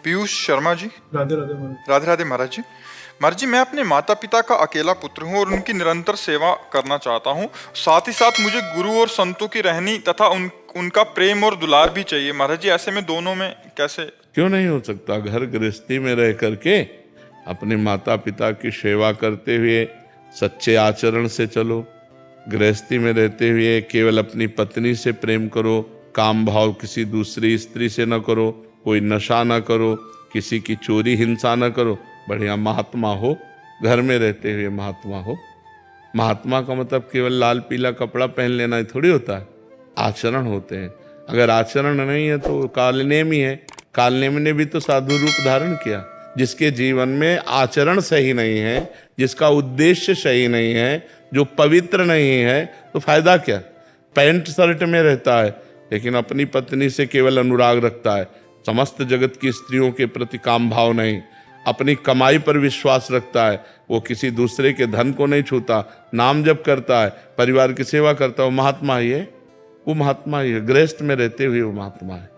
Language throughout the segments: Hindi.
पीयूष शर्मा जी। राधे राधे महाराज। राधे राधे महाराज जी। महाराज जी, मैं अपने माता पिता का अकेला पुत्र हूँ और उनकी निरंतर सेवा करना चाहता हूँ। साथ ही साथ मुझे गुरु और संतों की रहनी तथा उनका प्रेम और दुलार भी चाहिए। महाराज जी, ऐसे में दोनों में कैसे? क्यों नहीं हो सकता? घर गृहस्थी में रह करके अपने माता पिता की सेवा करते हुए सच्चे आचरण से चलो। गृहस्थी में रहते हुए केवल अपनी पत्नी से प्रेम करो, काम भाव किसी दूसरी स्त्री से न करो, कोई नशा न करो, किसी की चोरी हिंसा न करो, बढ़िया महात्मा हो। घर में रहते हुए महात्मा हो। महात्मा का मतलब केवल लाल पीला कपड़ा पहन लेना ही थोड़ी होता है, आचरण होते हैं। अगर आचरण नहीं है तो कालनेम ही है। कालनेम ने भी तो साधु रूप धारण किया। जिसके जीवन में आचरण सही नहीं है, जिसका उद्देश्य सही नहीं है, जो पवित्र नहीं है, तो फायदा क्या? पैंट शर्ट में रहता है लेकिन अपनी पत्नी से केवल अनुराग रखता है, समस्त जगत की स्त्रियों के प्रति काम भाव नहीं, अपनी कमाई पर विश्वास रखता है, वो किसी दूसरे के धन को नहीं छूता, नाम जप करता है, परिवार की सेवा करता है, वो महात्मा ही है। वो महात्मा ही है। गृहस्थ में रहते हुए वो महात्मा है।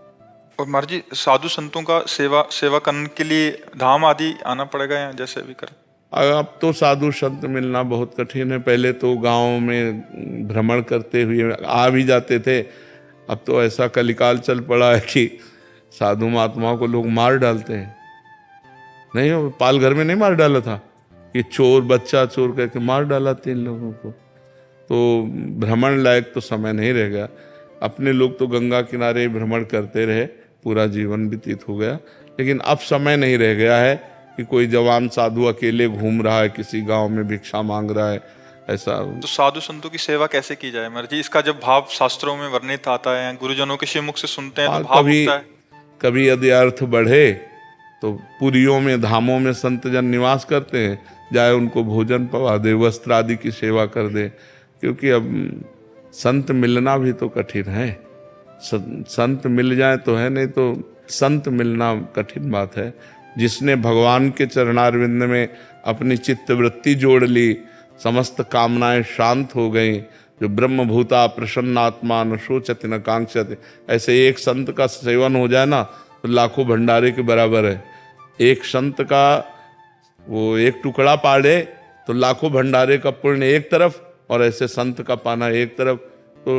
और महाराज जी, साधु संतों का सेवा करने के लिए धाम आदि आना पड़ेगा या जैसे भी करें? अब तो साधु संत मिलना बहुत कठिन है। पहले तो गांव में भ्रमण करते हुए आ भी जाते थे। अब तो ऐसा कलिकाल चल पड़ा है कि साधु महात्माओं को लोग मार डालते हैं। नहीं, हो पालघर में नहीं मार डाला था कि चोर बच्चा चोर करके मार डाला 3 लोगों को। तो भ्रमण लायक तो समय नहीं रह गया। अपने लोग तो गंगा किनारे भ्रमण करते रहे, पूरा जीवन व्यतीत हो गया। लेकिन अब समय नहीं रह गया है कि कोई जवान साधु अकेले घूम रहा है, किसी गांव में भिक्षा मांग रहा है, ऐसा। तो साधु संतों की सेवा कैसे की जाए महाराज जी? इसका जब भाव शास्त्रों में वर्णित आता है, गुरुजनों के श्रीमुख से सुनते हैं तो भाव उठता है। कभी यदि अर्थ बढ़े तो पुरियों में धामों में संत जन निवास करते हैं, जाए उनको भोजन पवा दे, वस्त्र आदि की सेवा कर दे। क्योंकि अब संत मिलना भी तो कठिन है। संत मिल जाए तो है, नहीं तो संत मिलना कठिन बात है। जिसने भगवान के चरणारविंद में अपनी चित्तवृत्ति जोड़ ली, समस्त कामनाएं शांत हो गईं, जो ब्रह्मभूता प्रसन्नात्मा न शोचति न कांक्षति, ऐसे एक संत का सेवन हो जाए ना तो लाखों भंडारे के बराबर है। एक संत का वो एक टुकड़ा पाड़े तो लाखों भंडारे का पुण्य एक तरफ, और ऐसे संत का पाना एक तरफ। तो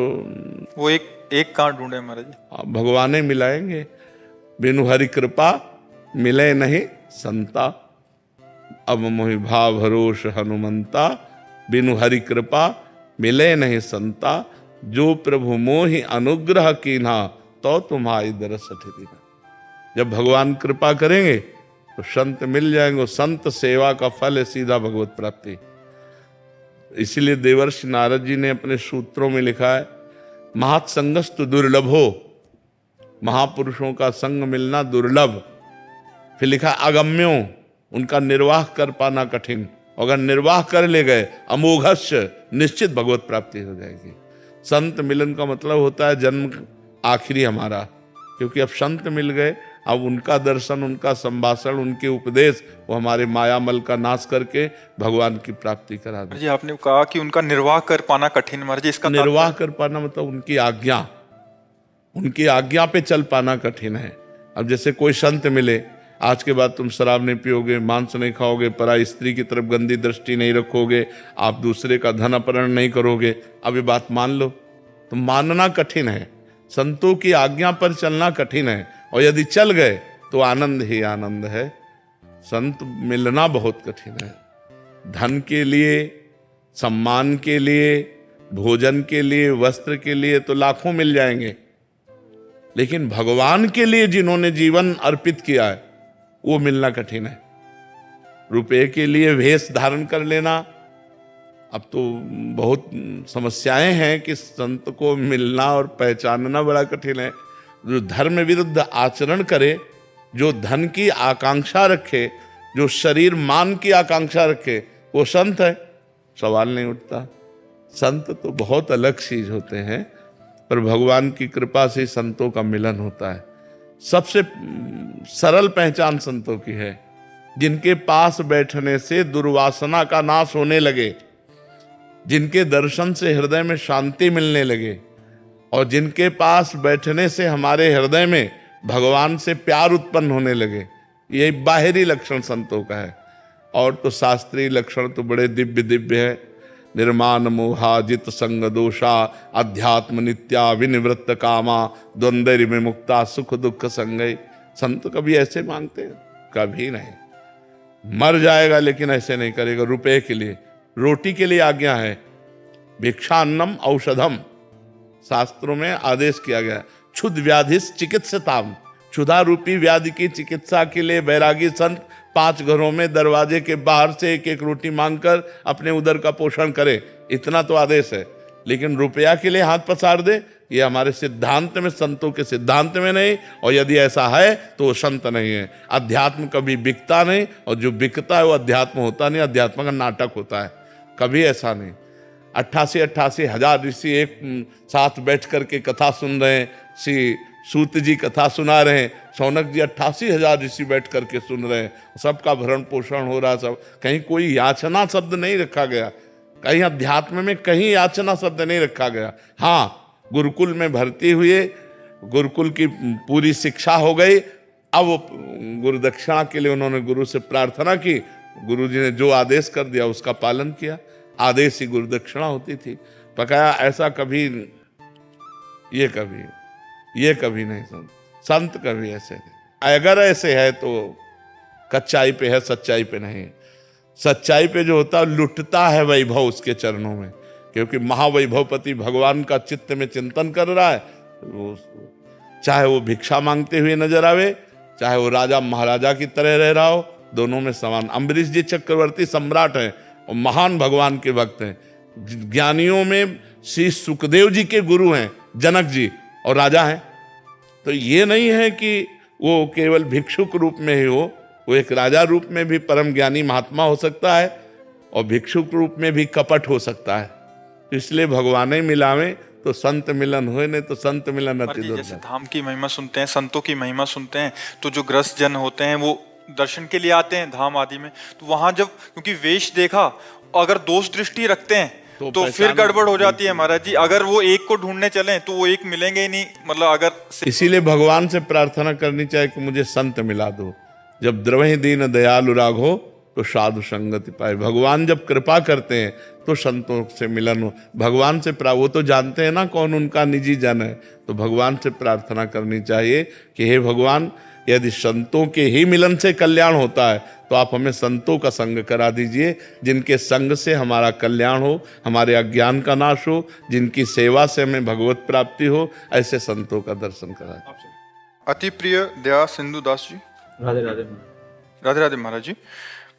वो एक कहाँ ढूंढे महाराज जी? भगवान मिलाएंगे। बिनु हरि कृपा मिले नहीं संता, अब मोहि भाव भरोस हनुमंता, बिनु हरि कृपा मिले नहीं संता, जो प्रभु मोहि अनुग्रह कीन्हा, तो तुम्हारी दरस दीना। जब भगवान कृपा करेंगे तो संत मिल जाएंगे। संत सेवा का फल है सीधा भगवत प्राप्ति। इसीलिए देवर्षि नारद जी ने अपने सूत्रों में लिखा है, महत्संगस्तु दुर्लभो, महापुरुषों का संग मिलना दुर्लभ। फिर लिखा अगम्यों, उनका निर्वाह कर पाना कठिन। अगर निर्वाह कर ले गए अमोघस्य, निश्चित भगवत प्राप्ति हो जाएगी। संत मिलन का मतलब होता है जन्म आखिरी हमारा। क्योंकि अब संत मिल गए, अब उनका दर्शन, उनका संभाषण, उनके उपदेश, वो हमारे मायामल का नाश करके भगवान की प्राप्ति करा दे। जी, आपने कहा कि उनका निर्वाह कर पाना कठिन महाराज जी, इसका निर्वाह कर पाना मतलब उनकी आज्ञा पे चल पाना कठिन है। अब जैसे कोई संत मिले, आज के बाद तुम शराब नहीं पियोगे, मांस नहीं खाओगे, पराई स्त्री की तरफ गंदी दृष्टि नहीं रखोगे, आप दूसरे का धन अपहरण नहीं करोगे, अब ये बात मान लो, तो मानना कठिन है। संतों की आज्ञा पर चलना कठिन है, और यदि चल गए तो आनंद ही आनंद है। संत मिलना बहुत कठिन है। धन के लिए, सम्मान के लिए, भोजन के लिए, वस्त्र के लिए तो लाखों मिल जाएंगे, लेकिन भगवान के लिए जिन्होंने जीवन अर्पित किया है वो मिलना कठिन है। रुपए के लिए वेश धारण कर लेना, अब तो बहुत समस्याएं हैं कि संत को मिलना और पहचानना बड़ा कठिन है। जो धर्म विरुद्ध आचरण करे, जो धन की आकांक्षा रखे, जो शरीर मान की आकांक्षा रखे, वो संत है, सवाल नहीं उठता। संत तो बहुत अलग चीज होते हैं, पर भगवान की कृपा से संतों का मिलन होता है। सबसे सरल पहचान संतों की है, जिनके पास बैठने से दुर्वासना का नाश होने लगे, जिनके दर्शन से हृदय में शांति मिलने लगे, और जिनके पास बैठने से हमारे हृदय में भगवान से प्यार उत्पन्न होने लगे। ये बाहरी लक्षण संतों का है। और तो शास्त्रीय लक्षण तो बड़े दिव्य दिव्य है। निर्माण मोहा जित संग दोषा अध्यात्म नित्या विनिवृत्त कामा द्वंद्व विमुक्ता सुख दुख संगय। संत कभी ऐसे मांगते हैं? कभी नहीं। मर जाएगा लेकिन ऐसे नहीं करेगा। रुपए के लिए, रोटी के लिए आज्ञा है। भिक्षान्नम औषधम, शास्त्रों में आदेश किया गया। क्षुध व्याधिस चिकित्सताम, क्षुधा रूपी व्याधि की चिकित्सा के लिए वैरागी संत 5 घरों में दरवाजे के बाहर से एक एक रोटी मांगकर अपने उदर का पोषण करे, इतना तो आदेश है। लेकिन रुपया के लिए हाथ पसार दे, ये हमारे सिद्धांत में, संतों के सिद्धांत में नहीं। और यदि ऐसा है तो वो संत नहीं है। अध्यात्म कभी बिकता नहीं, और जो बिकता है वो अध्यात्म होता नहीं, अध्यात्म का नाटक होता है। कभी ऐसा नहीं। 88 हजार ऋषि एक साथ बैठ करके कथा सुन रहे हैं। श्री सूत जी कथा सुना रहे हैं, शौनक जी 88 हजार ऋषि बैठ करके सुन रहे हैं। सबका भरण पोषण हो रहा है। सब, कहीं कोई याचना शब्द नहीं रखा गया, कहीं अध्यात्म में कहीं याचना शब्द नहीं रखा गया। हाँ, गुरुकुल में भर्ती हुए, गुरुकुल की पूरी शिक्षा हो गई। अब गुरु दक्षिणा के लिए उन्होंने गुरु से प्रार्थना की। गुरु जी ने जो आदेश कर दिया उसका पालन किया। आदेश ही गुरु दक्षिणा होती थी। पकाया ऐसा कभी, ये कभी नहीं। संत कभी ऐसे नहीं। अगर ऐसे है तो कच्चाई पे है, सच्चाई पे नहीं। सच्चाई पे जो होता है लुटता है वैभव उसके चरणों में, क्योंकि महावैभवपति भगवान का चित्त में चिंतन कर रहा है। चाहे वो भिक्षा मांगते हुए नजर आवे, चाहे वो राजा महाराजा की तरह रह रहा हो, दोनों में समान। अम्बरीश जी चक्रवर्ती सम्राट हैं और महान भगवान के भक्त हैं। ज्ञानियों में श्री सुखदेव जी के गुरु हैं जनक जी, और राजा हैं। तो ये नहीं है कि वो केवल भिक्षुक रूप में ही हो, वो एक राजा रूप में भी परम ज्ञानी महात्मा हो सकता है, और भिक्षुक रूप में भी कपट हो सकता है। इसलिए भगवान मिलावे तो संत मिलन होए, नहीं तो संत मिलन अति दुर्लभ। जैसे धाम की महिमा सुनते हैं, संतों की महिमा सुनते हैं, तो जो ग्रस्त जन होते हैं वो दर्शन के लिए आते हैं धाम आदि में। तो वहां जब, क्योंकि वेश देखा, अगर दोष दृष्टि रखते हैं तो फिर गड़बड़ हो जाती है महाराज जी। अगर वो एक को ढूंढने चलें तो वो एक मिलेंगे ही नहीं। मतलब अगर इसीलिए भगवान से प्रार्थना करनी चाहिए कि मुझे संत मिला दो। जब द्रवहि दीन दयालु राघो तो साधु संगति पाए। भगवान जब कृपा करते हैं तो संतों से मिलन हो। भगवान से वो तो जानते हैं ना कौन उनका निजी जन है। तो भगवान से प्रार्थना करनी चाहिए कि हे भगवान, यदि संतों के ही मिलन से कल्याण होता है तो आप हमें संतों का संग करा दीजिए, जिनके संग से हमारा कल्याण हो, हमारे अज्ञान का नाश हो, जिनकी सेवा से हमें भगवत प्राप्ति हो। ऐसे संतों का दर्शन करा। अति प्रिय दया सिंधु दास जी, राधे राधे। राधे राधे महाराज जी।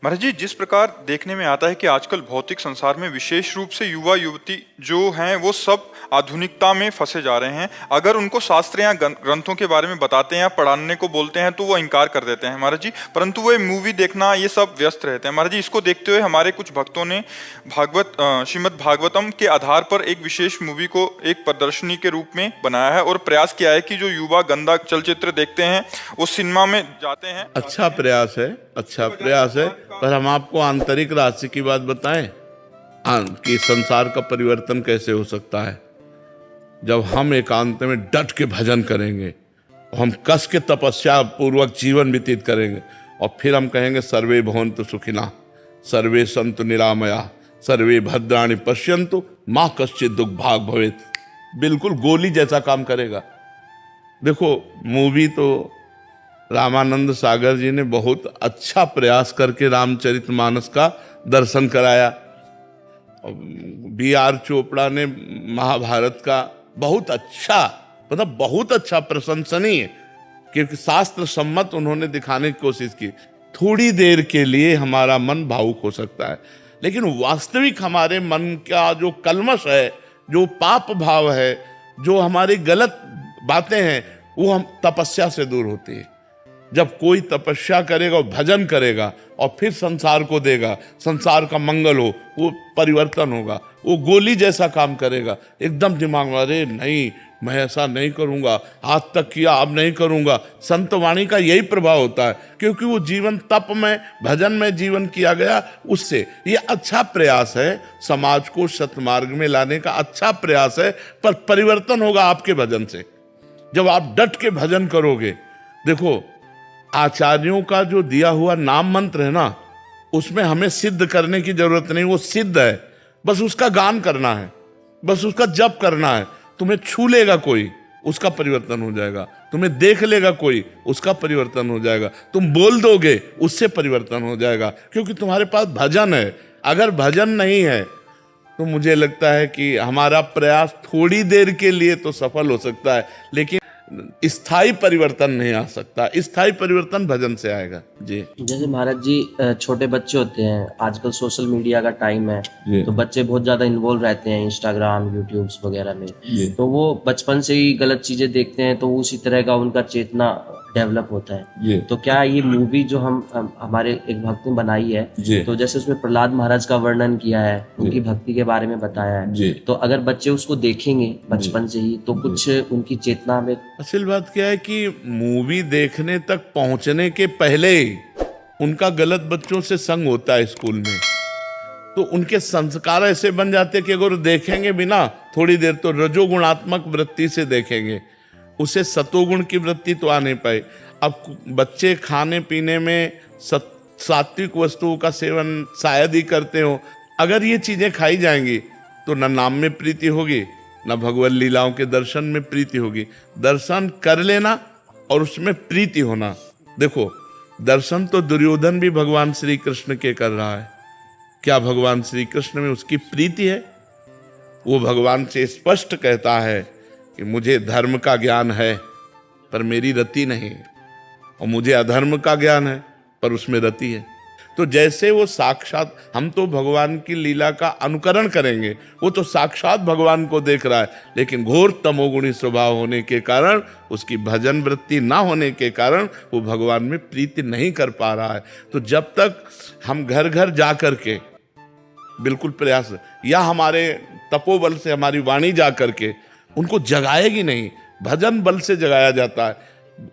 महाराज जी, जिस प्रकार देखने में आता है कि आजकल भौतिक संसार में विशेष रूप से युवा युवती जो हैं वो सब आधुनिकता में फंसे जा रहे हैं। अगर उनको शास्त्र या ग्रंथों के बारे में बताते हैं या पढ़ाने को बोलते हैं तो वो इनकार कर देते हैं महाराज जी। परंतु वो मूवी देखना ये सब व्यस्त रहते हैं महाराज जी। इसको देखते हुए हमारे कुछ भक्तों ने श्रीमद् भागवतम के आधार पर एक विशेष मूवी को एक प्रदर्शनी के रूप में बनाया है और प्रयास किया है कि जो युवा गंदा चलचित्र देखते हैं वो सिनेमा में जाते हैं। अच्छा प्रयास है, अच्छा प्रयास है। पर हम आपको आंतरिक रहस्य की बात बताएं कि संसार का परिवर्तन कैसे हो सकता है। जब हम एकांत में डट के भजन करेंगे, हम कस के तपस्या पूर्वक जीवन व्यतीत करेंगे, और फिर हम कहेंगे सर्वे भवन्तु सुखिनः, सर्वे सन्तु निरामया, सर्वे भद्राणि पश्यन्तु मां कश्चित् दुख भाग भवेत्। बिल्कुल गोली जैसा काम करेगा। देखो, मूवी तो रामानंद सागर जी ने बहुत अच्छा प्रयास करके रामचरितमानस का दर्शन कराया। B.R. चोपड़ा ने महाभारत का बहुत अच्छा, मतलब बहुत अच्छा, प्रशंसनीय, क्योंकि शास्त्र सम्मत उन्होंने दिखाने की कोशिश की। थोड़ी देर के लिए हमारा मन भावुक हो सकता है, लेकिन वास्तविक हमारे मन का जो कलमश है, जो पाप भाव है, जो हमारी गलत बातें हैं, वो हम तपस्या से दूर होती है। जब कोई तपस्या करेगा, भजन करेगा और फिर संसार को देगा, संसार का मंगल हो, वो परिवर्तन होगा। वो गोली जैसा काम करेगा। एकदम दिमाग में, अरे नहीं, मैं ऐसा नहीं करूंगा, आज तक किया अब नहीं करूंगा। संत वाणी का यही प्रभाव होता है, क्योंकि वो जीवन तप में, भजन में जीवन किया गया। उससे ये अच्छा प्रयास है, समाज को सतमार्ग में लाने का अच्छा प्रयास है, पर परिवर्तन होगा आपके भजन से। जब आप डट के भजन करोगे, देखो आचार्यों का जो दिया हुआ नाम मंत्र है ना, उसमें हमें सिद्ध करने की जरूरत नहीं, वो सिद्ध है, बस उसका गान करना है, बस उसका जप करना है। तुम्हें छू लेगा कोई, उसका परिवर्तन हो जाएगा, तुम्हें देख लेगा कोई, उसका परिवर्तन हो जाएगा, तुम बोल दोगे, उससे परिवर्तन हो जाएगा, क्योंकि तुम्हारे पास भजन है। अगर भजन नहीं है तो मुझे लगता है कि हमारा प्रयास थोड़ी देर के लिए तो सफल हो सकता है, लेकिन स्थायी परिवर्तन नहीं आ सकता। स्थायी परिवर्तन भजन से आएगा। जी। जैसे महाराज जी, छोटे बच्चे होते हैं, आजकल सोशल मीडिया का टाइम है, जी। तो बच्चे बहुत ज्यादा इन्वॉल्व रहते हैं इंस्टाग्राम, यूट्यूब वगैरह में। तो वो बचपन से ही गलत चीजें देखते हैं, तो उसी तरह का उनका चेतना डेवलप होता है। तो क्या ये मूवी जो हम हमारे एक भक्त ने बनाई है, तो जैसे उसमें प्रहलाद महाराज का वर्णन किया है, उनकी भक्ति के बारे में बताया है, तो अगर बच्चे उसको देखेंगे बचपन से ही तो कुछ उनकी चेतना में। असल बात क्या है कि मूवी देखने तक पहुंचने के पहले उनका गलत बच्चों से संग होता है स्कूल में, तो उनके संस्कार ऐसे बन जाते हैं कि अगर देखेंगे भी ना थोड़ी देर, तो रजोगुणात्मक वृत्ति से देखेंगे, उसे सतोगुण की वृत्ति तो आ नहीं पाई। अब बच्चे खाने पीने में सात्विक वस्तुओं का सेवन शायद ही करते हो, अगर ये चीजें खाई जाएंगी तो न नाम में प्रीति होगी, न भगवत लीलाओं के दर्शन में प्रीति होगी। दर्शन कर लेना और उसमें प्रीति होना। देखो, दर्शन तो दुर्योधन भी भगवान श्री कृष्ण के कर रहा है, क्या भगवान श्री कृष्ण में उसकी प्रीति है? वो भगवान से स्पष्ट कहता है कि मुझे धर्म का ज्ञान है पर मेरी रति नहीं, और मुझे अधर्म का ज्ञान है पर उसमें रति है। तो जैसे वो साक्षात, हम तो भगवान की लीला का अनुकरण करेंगे, वो तो साक्षात भगवान को देख रहा है, लेकिन घोर तमोगुणी स्वभाव होने के कारण, उसकी भजन वृत्ति ना होने के कारण वो भगवान में प्रीति नहीं कर पा रहा है। तो जब तक हम घर घर जा करके बिल्कुल प्रयास, या हमारे तपोबल से हमारी वाणी जा करके उनको जगाएगी नहीं, भजन बल से जगाया जाता है।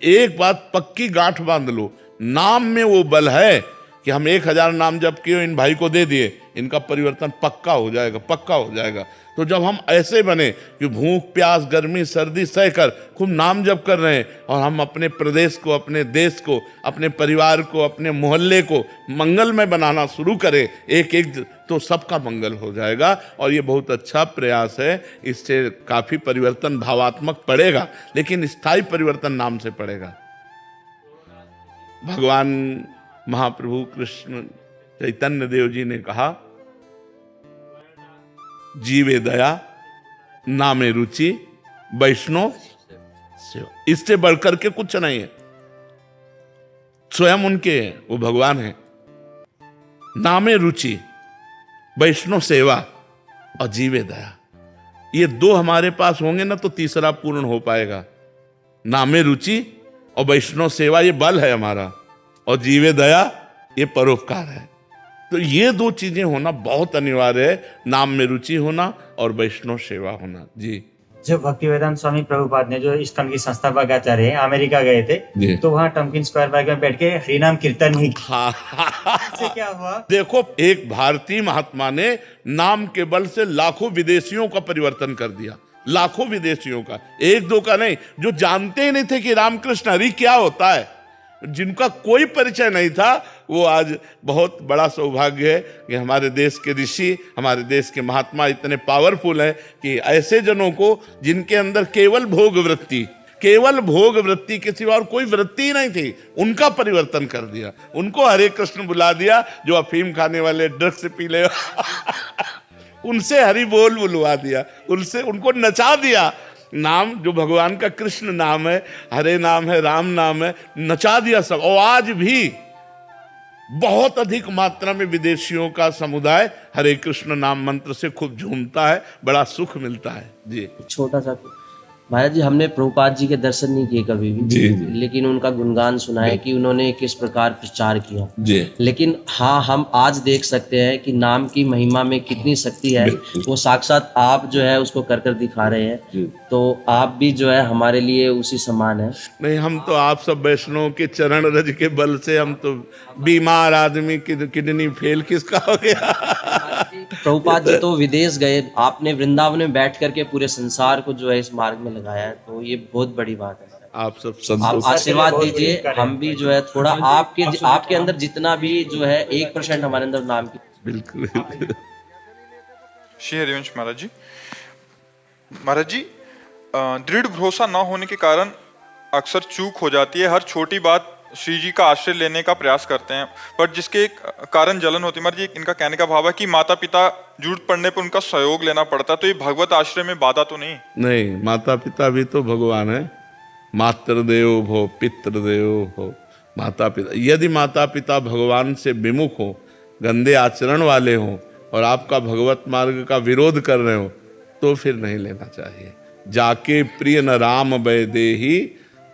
एक बात पक्की गांठ बांध लो, नाम में वो बल है कि हम 1000 नाम जप किए, इन भाई को दे दिए, इनका परिवर्तन पक्का हो जाएगा, पक्का हो जाएगा। तो जब हम ऐसे बने कि भूख प्यास गर्मी सर्दी सहकर खूब नाम जप कर रहे हैं, और हम अपने प्रदेश को, अपने देश को, अपने परिवार को, अपने मोहल्ले को मंगलमय बनाना शुरू करें एक एक, तो सबका मंगल हो जाएगा। और ये बहुत अच्छा प्रयास है, इससे काफी परिवर्तन भावात्मक पड़ेगा, लेकिन स्थायी परिवर्तन नाम से पड़ेगा। भगवान महाप्रभु कृष्ण चैतन्य देव जी ने कहा, जीवे दया नामे रुचि वैष्णव सेवा, इससे बढ़कर के कुछ नहीं है। स्वयं उनके वो भगवान है। नामे रुचि वैष्णव सेवा और जीवे दया, ये दो हमारे पास होंगे ना तो तीसरा पूर्ण हो पाएगा। नामे रुचि और वैष्णव सेवा ये बल है हमारा, और जीवे दया ये परोपकार है। तो ये दो चीजें होना बहुत अनिवार्य है, नाम में रुचि होना और वैष्णव सेवा होना। जी। जो भक्तिवेदांत स्वामी प्रभुपाद ने, जो इस्कॉन की संस्थापक आचार्य हैं, अमेरिका गए थे, तो वहाँ टम्किन स्क्वायर पार्क में बैठ के हरिनाम कीर्तन ही हाँ। से क्या हुआ? देखो, एक भारतीय महात्मा ने नाम के बल से लाखों विदेशियों का परिवर्तन कर दिया, लाखों विदेशियों का, एक दो का नहीं, जो जानते ही नहीं थे कि रामकृष्ण हरि क्या होता है, जिनका कोई परिचय नहीं था, वो आज बहुत बड़ा सौभाग्य है कि हमारे देश के ऋषि, हमारे देश के महात्मा इतने पावरफुल हैं कि ऐसे जनों को, जिनके अंदर केवल भोग वृत्ति के सिवा और कोई वृत्ति ही नहीं थी, उनका परिवर्तन कर दिया। उनको हरे कृष्ण बुला दिया, जो अफीम खाने वाले, ड्रग्स पी ले उनसे हरि बोल बुलवा दिया, उनसे उनको नचा दिया। नाम जो भगवान का कृष्ण नाम है, हरे नाम है, राम नाम है, नचा दिया सब। और आज भी बहुत अधिक मात्रा में विदेशियों का समुदाय हरे कृष्ण नाम मंत्र से खूब झूमता है, बड़ा सुख मिलता है। जी। छोटा सा महाराज जी, हमने प्रभुपाद जी के दर्शन नहीं किए कभी भी, जी। लेकिन उनका गुणगान सुना है कि उन्होंने किस प्रकार प्रचार किया। जी। लेकिन हाँ, हम आज देख सकते हैं कि नाम की महिमा में कितनी शक्ति है, वो साक्षात आप जो है उसको कर कर दिखा रहे हैं। तो आप भी जो है हमारे लिए उसी समान है। नहीं, हम तो आप सब वैष्णव के चरण रज के बल से, हम तो बीमार आदमी की किडनी फेल किसका हो गया। प्रभुपाद जी तो विदेश गए, आपने वृंदावन में बैठ करके पूरे संसार को जो है इस मार्ग में लगाया है, तो ये बहुत बड़ी बात है। आप सब आप संतोष आशीर्वाद बहुत दीजिए, बड़ी उपकार है। हम भी जो है थोड़ा आपके अंदर जितना भी जो है 1% हमारे अंदर नाम की बिल्कुल बिल्कुल। श्री हरिवंश महाराज जी। महाराज जी, दृढ़ भरोसा न होने के कारण अक्सर चूक हो जाती है। हर छोटी बात श्री जी का आश्रय लेने का प्रयास करते हैं, पर जिसके कारण जलन होती है। महाराज जी, इनका कहने का भाव है कि माता पिता जरूरत पड़ने पर उनका सहयोग लेना पड़ता है, तो ये भगवत आश्रय में बाधा तो नहीं? नहीं, माता पिता भी तो भगवान है। मातृदेवो भव पितृदेवो भव। माता पिता, यदि माता पिता भगवान से विमुख हो, गंदे आचरण वाले हों और आपका भगवत मार्ग का विरोध कर रहे हो, तो फिर नहीं लेना चाहिए। जाके प्रिय न राम वैदेही,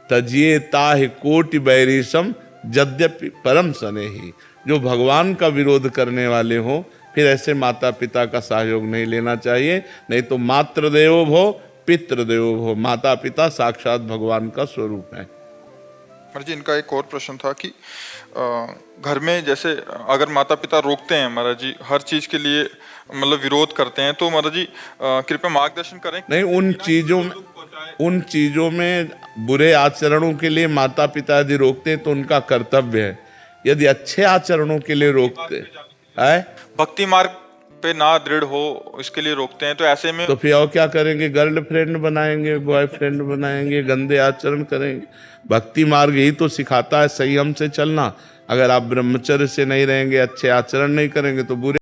तजिए ताहि कोटि बैरिसम, यद्यपि परम स्नेही। जो भगवान का विरोध करने वाले हों, फिर ऐसे माता पिता का सहयोग नहीं लेना चाहिए। नहीं तो मातृदेवो भव पितृदेवो भव, माता पिता साक्षात भगवान का स्वरूप है। महाराज जी, इनका एक और प्रश्न था कि घर में जैसे अगर माता पिता रोकते हैं महाराज जी, हर चीज के लिए मतलब विरोध करते हैं, तो महाराज जी कृपया मार्गदर्शन करें। नहीं, उन चीजों में बुरे आचरणों के लिए माता पिता यदि रोकते हैं तो उनका कर्तव्य है। यदि अच्छे आचरणों के लिए रोकते हैं, भक्ति मार्ग पे ना दृढ़ हो इसके लिए रोकते हैं, तो ऐसे में तो फिर और क्या करेंगे? गर्लफ्रेंड बनाएंगे, बॉयफ्रेंड बनाएंगे, गंदे आचरण करेंगे। भक्ति मार्ग यही तो सिखाता है संयम से चलना। अगर आप ब्रह्मचर्य से नहीं रहेंगे, अच्छे आचरण नहीं करेंगे, तो बुरे